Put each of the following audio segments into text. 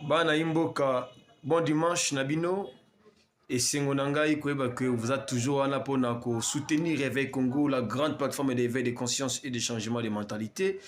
Bana Imboka, bon dimanche Nabino. Et Sengonangai Kweba que vous êtes toujours en apport pour soutenir Réveil Congo, la grande plateforme d'éveil de conscience et de changement de mentalité.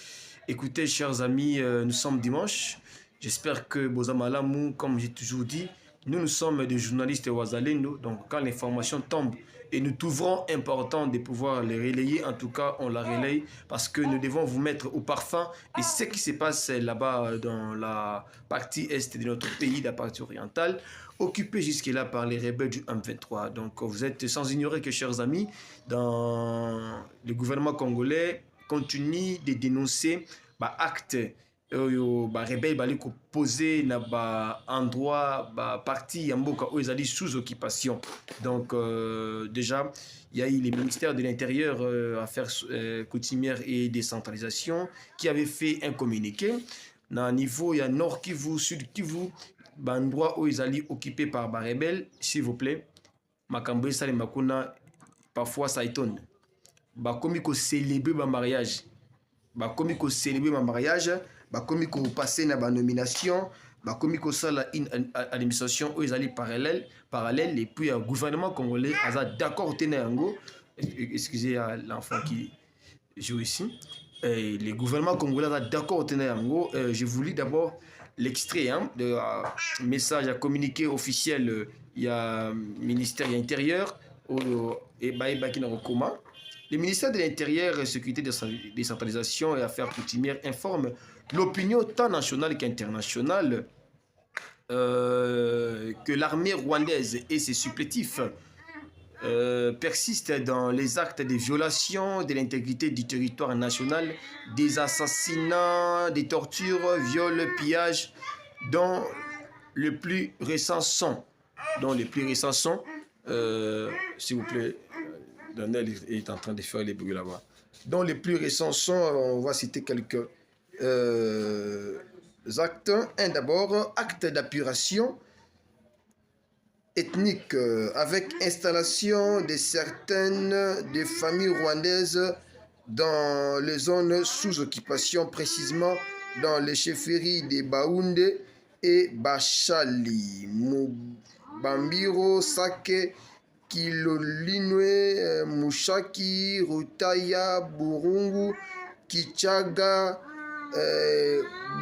Écoutez, chers amis, nous sommes dimanche. J'espère que Bozamalamou, comme j'ai toujours dit, nous sommes des journalistes Wazalendo. Donc, quand l'information tombe et nous trouverons important de pouvoir les relayer, en tout cas, on la relaye parce que nous devons vous mettre au parfum. Et ce qui se passe là-bas dans la partie est de notre pays, la partie orientale, occupée jusque-là par les rebelles du M23. Donc, vous êtes sans ignorer que, chers amis, dans le gouvernement congolais, continue de dénoncer acte oyo rebelle bali poser na endroit parti ya mboka oyo ezali sous occupation. Donc déjà il y a eu les ministères de l'Intérieur, Affaires coutumières et décentralisation qui avait fait un communiqué na niveau ya Nord Kivu, Sud Kivu, endroit oyo ezali occupé par rebelle. S'il vous plaît, makambo esalema kuna parfois ça étonne. Bakomi ko célébrer ba mariage, bakomi ko célébrer ma mariage, bakomi ko passer na ba nomination, bakomi ko sala une administration où ils allaient parallèle et puis le gouvernement congolais a d'accord tena yango. Excusez l'enfant qui joue ici. Le gouvernement congolais a d'accord tena yango. Je vous lis d'abord l'extrait de message à communiqué officiel. Il y a ministère de l'Intérieur et Baïbaki Narokoma. Le ministère de l'Intérieur, Sécurité, Décentralisation et Affaires coutumières informe l'opinion tant nationale qu'internationale que l'armée rwandaise et ses supplétifs persistent dans les actes de violation de l'intégrité du territoire national, des assassinats, des tortures, viols, pillages, dont le plus récent sont, s'il vous plaît, Daniel est en train de faire les bruits là-bas. Dans les plus récents sont, on va citer quelques actes. Un d'abord, acte d'apuration ethnique avec installation de certaines des familles rwandaises dans les zones sous occupation, précisément dans les chefferies de Baoundé et Bachali, Mubambiro, Sake, Kilolinwe, Mushaki, Rutaya, Burungu, Kichaga,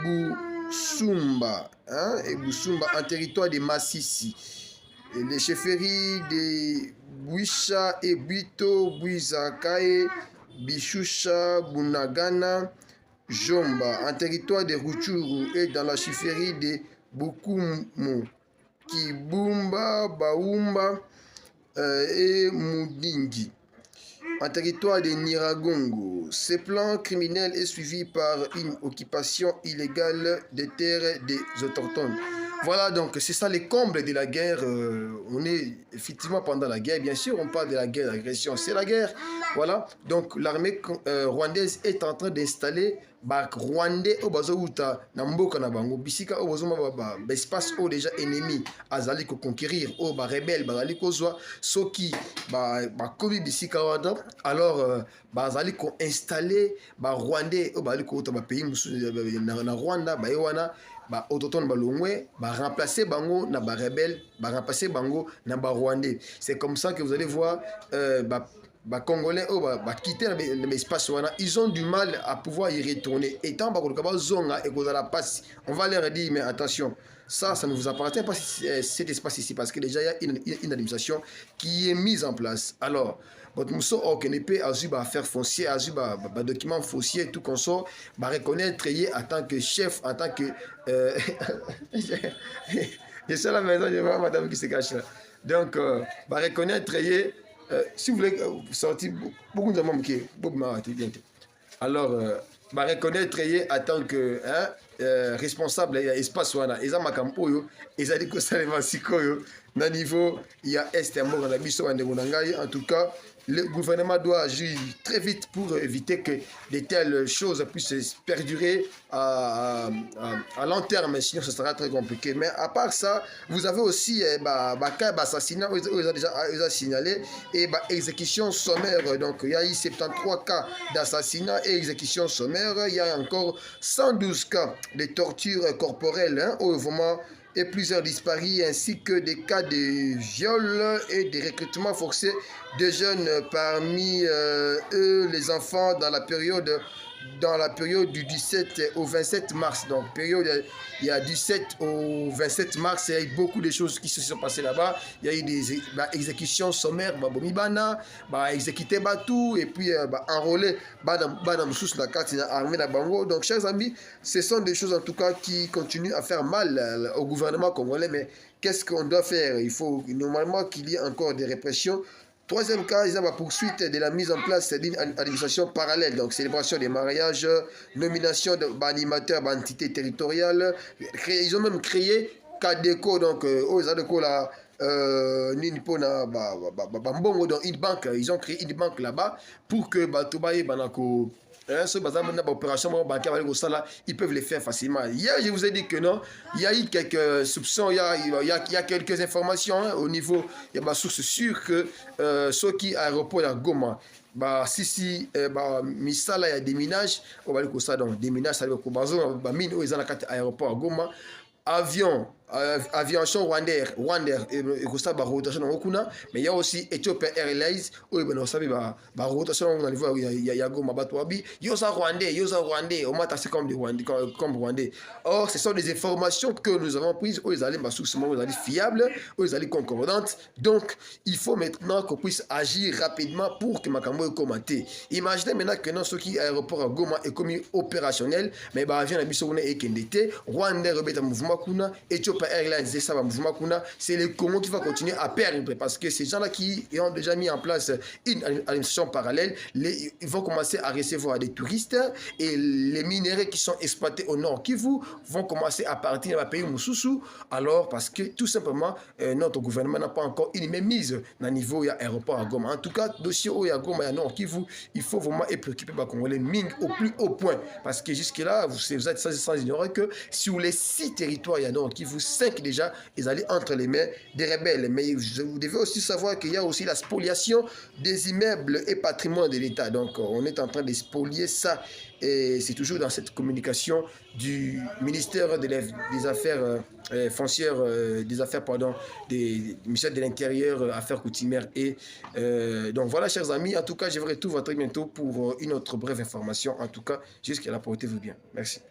Busumba, et Busumba en territoire de Massissi. Et les chefferies de Bouisha et Bito, Bouizakae, Bishusha, Bunagana, Jomba en territoire de Ruchuru et dans la chefferie de Bukumu, Kibumba, Baumba, et Moudingi en territoire de Niragongo. Ce plan criminel est suivi par une occupation illégale des terres des autochtones. Voilà, donc c'est ça les combles de la guerre. On est effectivement pendant la guerre, bien sûr, on parle de la guerre d'agression, c'est la guerre. Voilà, donc l'armée rwandaise est en train d'installer Rwandais au Bazouta, Namboka Nabango, Bisika au Bazoma, espace où déjà ennemi, Azali ko conquérir, au rebelle, Bazali ko Zoa, Soki, Kobi Bisika Wada, alors Bazali ko installer Rwandais au Bazali ko pays, na Rwanda, Bayewana. Autochtone balongwe remplacer bango na rebelle remplacer bango na rwandais. C'est comme ça que vous allez voir congolais quitter l'espace wana, ils ont du mal à pouvoir y retourner étant zonga et la passe. On va leur dire mais attention, ça ne vous appartient pas cet espace ici parce que déjà il y a une administration qui est mise en place. Alors votre mousseau OKNP a dû faire foncier, a dû document foncier, tout qu'on sort, reconnaître en tant que chef, en tant que je suis à la maison, je vois madame qui se cache là. Donc reconnaître si vous voulez sortir beaucoup de monde qui alors reconnaître en tant que responsable il y a espace wana eza makambo oyo eza liko salema sikoyo na niveau il y a est mboka na biso ndeko na ngai. En tout cas le gouvernement doit agir très vite pour éviter que de telles choses puissent perdurer à long terme, sinon ce sera très compliqué. Mais à part ça, vous avez aussi cas d'assassinat, ils ont déjà signalé, et exécution sommaire. Donc il y a eu 73 cas d'assassinat et exécution sommaire. Il y a encore 112 cas de torture corporelle, hein, au moment et plusieurs disparus, ainsi que des cas de viol et de recrutement forcé de jeunes, parmi eux les enfants dans la période du 17 au 27 mars. Donc, période, il y a 17 au 27 mars, il y a eu beaucoup de choses qui se sont passées là-bas. Il y a eu des exécutions sommaires, exécuter tout, et puis enrôler la carte armée la Bango. Donc, chers amis, ce sont des choses en tout cas qui continuent à faire mal au gouvernement congolais. Mais qu'est-ce qu'on doit faire? Il faut normalement qu'il y ait encore des répressions. Troisième cas, ils ont la poursuite de la mise en place d'une administration parallèle, donc célébration des mariages, nomination d'animateurs d'entités territoriales. Ils ont même créé Cadeco, donc aux Adeko là, une banque, ils ont créé une banque là-bas pour que Batobaye Banako. Ils peuvent les faire facilement. Hier, je vous ai dit que non. Il y a eu quelques soupçons, il y a quelques informations, hein, au niveau, il y a des sources sûres que ceux qui aéroport à Goma, misala il y a des minages, on va dire que ça, donc des minages, ça veut dire que mine où ils ont la carte aéroport à Goma, aviation rwandais ekosa rotation na kuna, mais il y a aussi Ethiopian Airlines où ils ont sabi rotation na niveau ya Goma bato abi yosa rwandais au moins c'est comme rwandais. Or ce sont des informations que nous avons prises où ils allaient sourcement, où ils allaient fiables, où ils allaient concordantes. Donc il faut maintenant qu'on puisse agir rapidement pour que Makambo ait commenté. Imaginez maintenant que non, ce qui aéroport à Goma est commis opérationnel, mais avion na biso et kendete Rwandais rebête mouvement kuna, Ethiopian Airlines et ça va mouvement kuna, c'est le Congo qui va continuer à perdre parce que ces gens-là qui ont déjà mis en place une administration parallèle, ils vont commencer à recevoir des touristes et les minéraux qui sont exploités au nord Kivu vont commencer à partir dans le pays Moussoussou. Alors parce que tout simplement notre gouvernement n'a pas encore une même mise dans le niveau de l'aéroport à Goma. En tout cas, dossier au Goma et nord Kivu, il faut vraiment être préoccupé par Congolais Ming au plus haut point parce que jusque-là, vous êtes sans ignorer que sur les 6 territoires, il y a donc qui vous 5 déjà, ils allaient entre les mains des rebelles. Mais vous devez aussi savoir qu'il y a aussi la spoliation des immeubles et patrimoine de l'État. Donc, on est en train de spolier ça. Et c'est toujours dans cette communication du ministère des Affaires foncières, des Affaires, pardon, du ministère de l'Intérieur, Affaires coutumières. Et donc voilà, chers amis, en tout cas, je vous retrouve très bientôt pour une autre brève information. En tout cas, jusqu'à là, portez-vous bien. Merci.